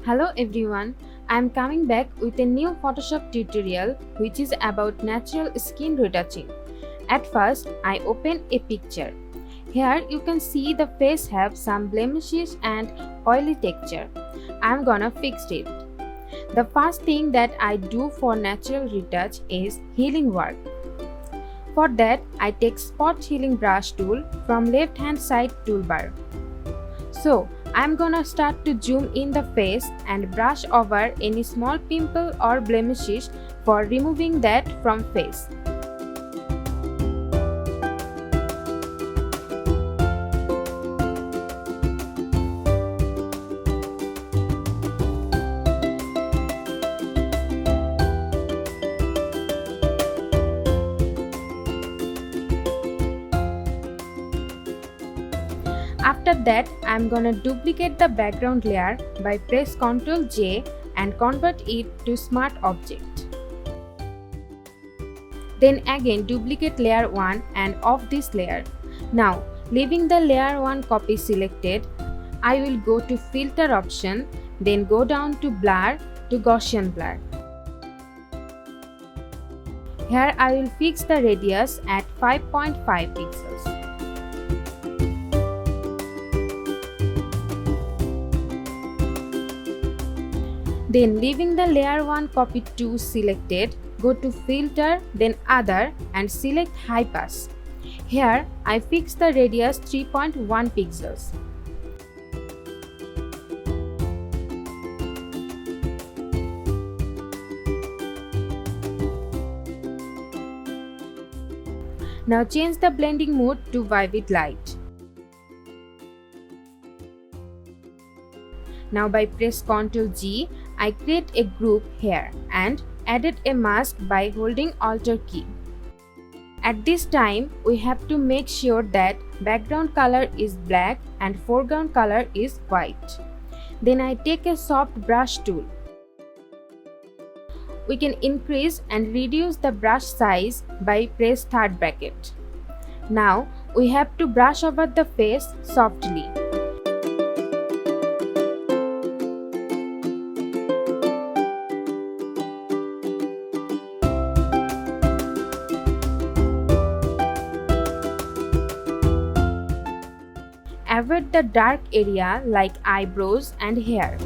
Hello everyone, I am coming back with a new Photoshop tutorial which is about natural skin retouching. At first, I open a picture. Here you can see the face have some blemishes and oily texture. I am gonna fix it. The first thing that I do for natural retouch is healing work. For that, I take spot healing brush tool from left hand side toolbar. So, I'm gonna start to zoom in the face and brush over any small pimple or blemishes for removing that from face. After that, I am gonna duplicate the background layer by press Ctrl J and convert it to smart object. Then again duplicate layer 1 and off this layer. Now, leaving the layer 1 copy selected, I will go to filter option, then go down to blur to Gaussian blur. Here I will fix the radius at 5.5 pixels. Then leaving the layer 1 copy 2 selected, go to filter, then other and select high pass. Here I fix the radius 3.1 pixels. Now change the blending mode to vivid light. Now by press Ctrl G, I create a group here and added a mask by holding Alt key. At this time, we have to make sure that background color is black and foreground color is white. Then I take a soft brush tool. We can increase and reduce the brush size by press third bracket. Now we have to brush over the face softly. Avoid the dark area like eyebrows and hair.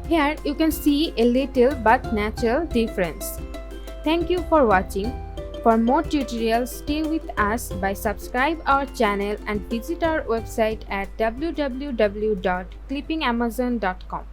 Here you can see a little but natural difference. Thank you for watching. For more tutorials, stay with us by subscribe our channel and visit our website at www.clippingamazon.com.